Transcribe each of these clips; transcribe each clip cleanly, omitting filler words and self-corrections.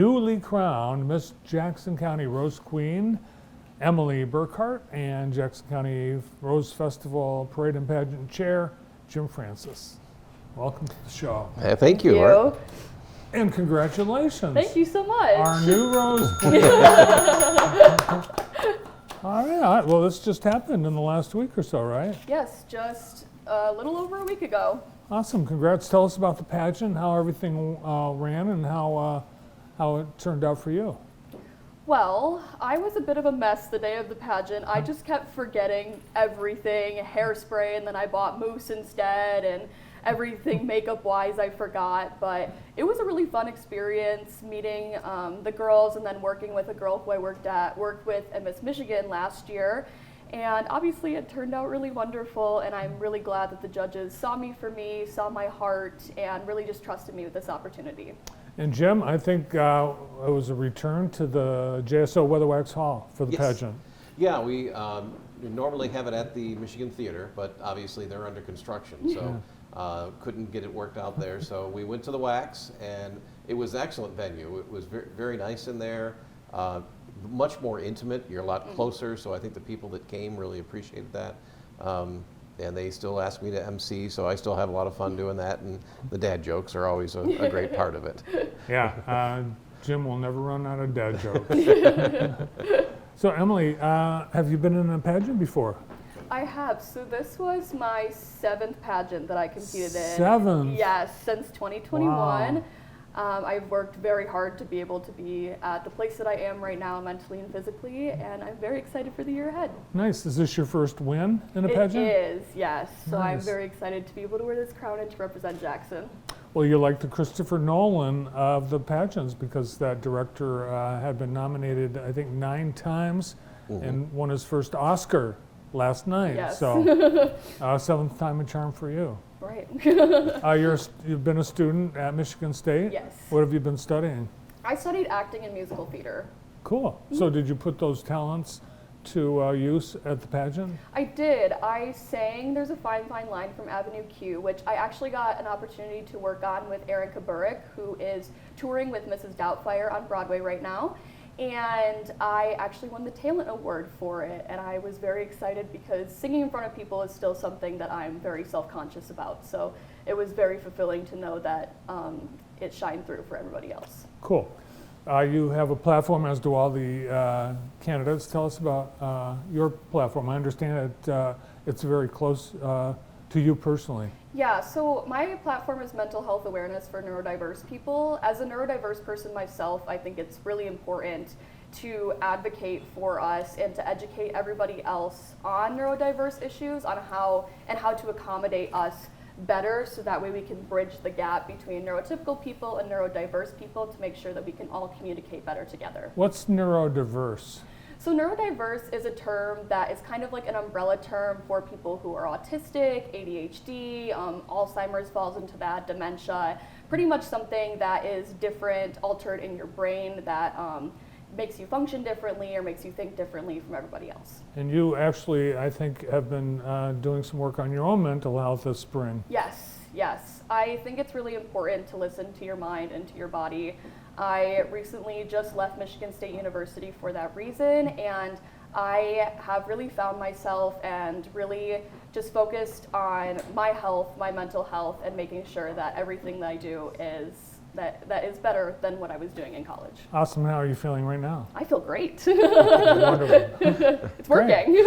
Newly crowned Miss Jackson County RoseQueen, Emilie Burkhart, and Jackson County Rose Festival Parade and Pageant Chair, Jim Francis. Welcome to the show. Thank you, Art. And congratulations. Thank you so much. Our new Rose Queen. All right, well, this just happened in the last week or so, right? Yes, just a little over a week ago. Awesome, congrats. Tell us about the pageant, how everything ran, and how it turned out for you. Well, I was a bit of a mess the day of the pageant. I just kept forgetting everything, hairspray, and then I bought mousse instead, and everything makeup-wise I forgot. But it was a really fun experience meeting the girls and then working with a girl who I worked with at Miss Michigan last year. And obviously it turned out really wonderful, and I'm really glad that the judges saw me for me, saw my heart, and really just trusted me with this opportunity. And Jim, I think it was a return to the JSO Weatherwax Hall for the pageant. Yeah, we normally have it at the Michigan Theater, but obviously they're under construction, so couldn't get it worked out there. So we went to the Wax, and it was an excellent venue. It was very, very nice in there, much more intimate. You're a lot closer, so I think the people that came really appreciated that. And they still ask me to MC, so I still have a lot of fun doing that, and the dad jokes are always a great part of it. Yeah, Jim will never run out of dad jokes. So Emilie, have you been in a pageant before? I have. So this was my 7th pageant that I competed in. 7? Yes, since 2021. Wow. I've worked very hard to be able to be at the place that I am right now, mentally and physically, and I'm very excited for the year ahead. Nice. Is this your first win in a pageant? It is, yes. So Nice. I'm very excited to be able to wear this crown and to represent Jackson. Well, you're like the Christopher Nolan of the pageants, because that director had been nominated, I think, 9 times and won his first Oscar last night. Yes. So 7th time a charm for you. Right. You've been a student at Michigan State? Yes. What have you been studying? I studied acting and musical theater. Cool. So did you put those talents to use at the pageant? I did. I sang There's a Fine, Fine Line from Avenue Q, which I actually got an opportunity to work on with Erica Burkhart, who is touring with Mrs. Doubtfire on Broadway right now. And I actually won the Talent Award for it, and I was very excited because singing in front of people is still something that I'm very self-conscious about. So it was very fulfilling to know that it shined through for everybody else. Cool. You have a platform, as do all the candidates. Tell us about your platform. I understand that it's very close to you personally. Yeah, so my platform is mental health awareness for neurodiverse people. As a neurodiverse person myself, I think it's really important to advocate for us and to educate everybody else on neurodiverse issues, on how to accommodate us better, so that way we can bridge the gap between neurotypical people and neurodiverse people to make sure that we can all communicate better together. What's neurodiverse? So neurodiverse is a term that is kind of like an umbrella term for people who are autistic, ADHD, Alzheimer's falls into that, dementia, pretty much something that is different, altered in your brain, that makes you function differently or makes you think differently from everybody else. And you actually, I think, have been doing some work on your own mental health this spring. Yes. I think it's really important to listen to your mind and to your body. I recently just left Michigan State University for that reason, and I have really found myself and really just focused on my health, my mental health, and making sure that everything that I do is that is better than what I was doing in college. Awesome. How are you feeling right now? I feel great. Wonderful. It's working.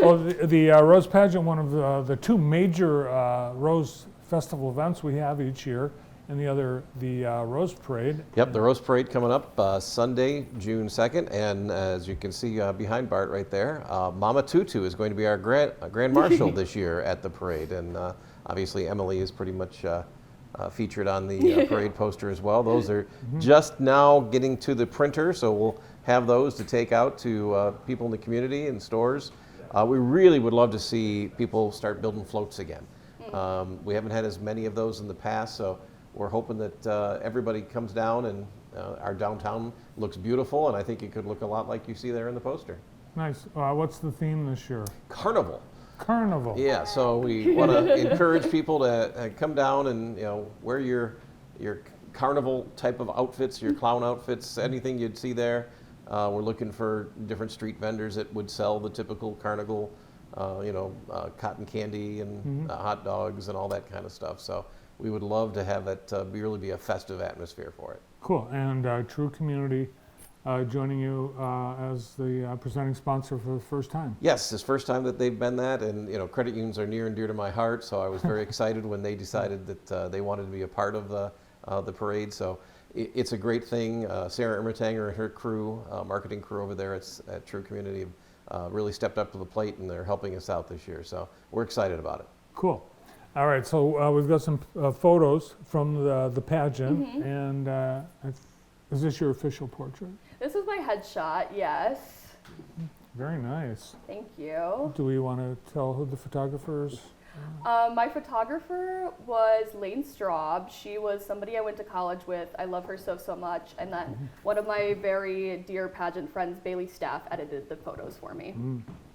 Well, the Rose Pageant, one of the 2 major Rose Festival events we have each year, and the other, the Rose Parade. Yep, the Rose Parade coming up Sunday, June 2nd, and as you can see behind Bart right there, Mama Tutu is going to be our Grand Marshal this year at the parade, and obviously Emilie is pretty much featured on the parade poster as well. Those are just now getting to the printer, so we'll have those to take out to people in the community and stores. We really would love to see people start building floats again. We haven't had as many of those in the past, so we're hoping that everybody comes down, and our downtown looks beautiful, and I think it could look a lot like you see there in the poster. Nice. What's the theme this year? Carnival. Carnival. Yeah, so we want to encourage people to come down and wear your carnival type of outfits, your clown outfits, anything you'd see there. We're looking for different street vendors that would sell the typical carnival, cotton candy and hot dogs and all that kind of stuff. So we would love to have that really be a festive atmosphere for it. Cool. And True Community joining you as the presenting sponsor for the first time. Yes, it's the first time that they've been that, and credit unions are near and dear to my heart, so I was very excited when they decided that they wanted to be a part of the parade. So it's a great thing. Sarah Immertanger and her crew, marketing crew over there at True Community, really stepped up to the plate, and they're helping us out this year. So we're excited about it. Cool. All right, so we've got some photos from the pageant, and is this your official portrait? This is my headshot, yes. Very nice. Thank you. Do we want to tell who the photographer is? My photographer was Lane Straub. She was somebody I went to college with. I love her so much. And then one of my very dear pageant friends, Bailey Staff, edited the photos for me.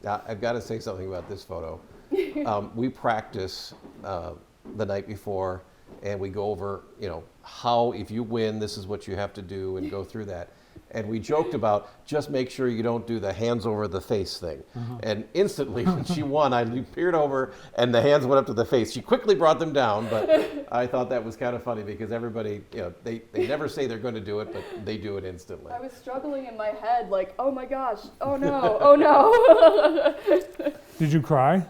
I've got to say something about this photo. We practice the night before, and we go over, how if you win, this is what you have to do, and go through that. And we joked about just make sure you don't do the hands over the face thing. And instantly when she won, I peered over and the hands went up to the face. She quickly brought them down, but I thought that was kind of funny because everybody, they never say they're going to do it, but they do it instantly. I was struggling in my head like, oh my gosh, oh no, oh no. Did you cry?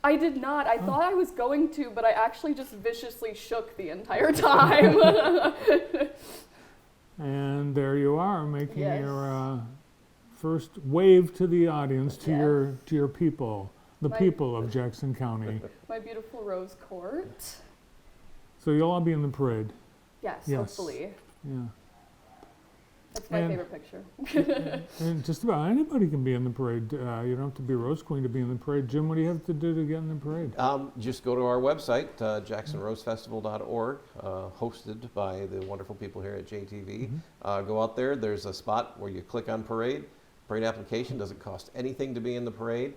I did not. I thought I was going to, but I actually just viciously shook the entire time. And there you are, making Yes. your first wave to the audience, to Yes. your people, the people of Jackson County. My beautiful Rose Court. So you'll all be in the parade. Yes, Yes. hopefully. Yeah. That's my And- favorite picture. And just about anybody can be in the parade. You don't have to be Rose Queen to be in the parade. Jim, what do you have to do to get in the parade? Just go to our website, jacksonrosefestival.org, hosted by the wonderful people here at JTV. Go out there. There's a spot where you click on parade. Parade application doesn't cost anything to be in the parade.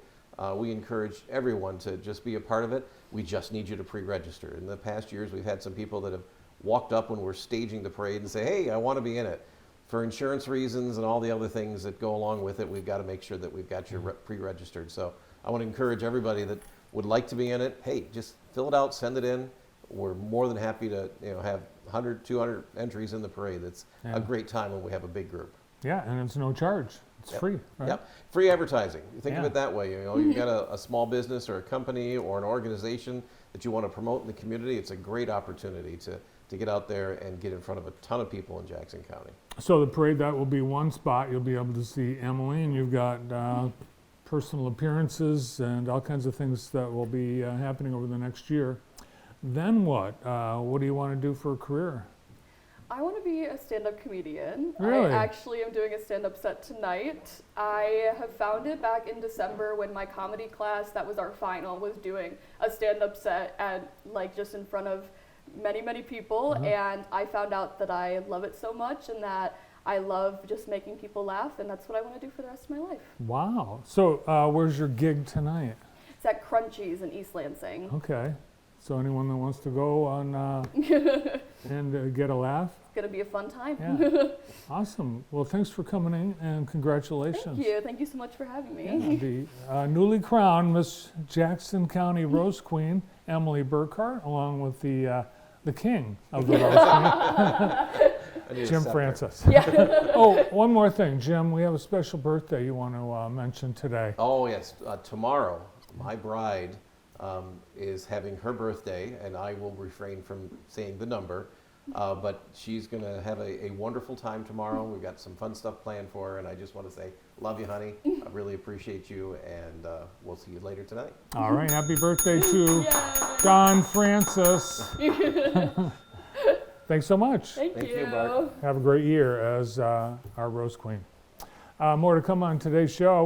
We encourage everyone to just be a part of it. We just need you to pre-register. In the past years, we've had some people that have walked up when we're staging the parade and say, hey, I want to be in it. For insurance reasons and all the other things that go along with it, we've got to make sure that we've got you pre-registered. So I want to encourage everybody that would like to be in it, hey, just fill it out, send it in. We're more than happy to have 100, 200 entries in the parade. It's a great time when we have a big group. Yeah, and it's no charge. It's free, right? Yep, free advertising. You think of Yeah. it that way. You've got a small business or a company or an organization that you want to promote in the community. It's a great opportunity to get out there and get in front of a ton of people in Jackson County. So the parade, that will be one spot. You'll be able to see Emily, and you've got personal appearances and all kinds of things that will be happening over the next year. Then what? What do you want to do for a career? I want to be a stand-up comedian. Really? I actually am doing a stand-up set tonight. I have found it back in December when my comedy class, that was our final, was doing a stand-up set at just in front of many people, and I found out that I love it so much and that I love just making people laugh, and that's what I want to do for the rest of my life. Wow. So where's your gig tonight? It's at Crunchies in East Lansing. Okay. So anyone that wants to go on and get a laugh? It's going to be a fun time. Yeah. Awesome. Well, thanks for coming in, and congratulations. Thank you. Thank you so much for having me. The newly crowned Miss Jackson County Rose Queen, Emilie Burkhart, along with the king of the Rose Queen, Jim Francis. Yeah. Oh, one more thing, Jim. We have a special birthday you want to mention today. Oh, yes. Tomorrow, my bride is having her birthday, and I will refrain from saying the number, but she's going to have a wonderful time tomorrow. We've got some fun stuff planned for her, and I just want to say, love you, honey. I really appreciate you, and we'll see you later tonight. All right. Happy birthday to Yay. Don Francis. Thanks so much. Thank Thank you. you, Mark. Have a great year as our Rose Queen. More to come on today's show.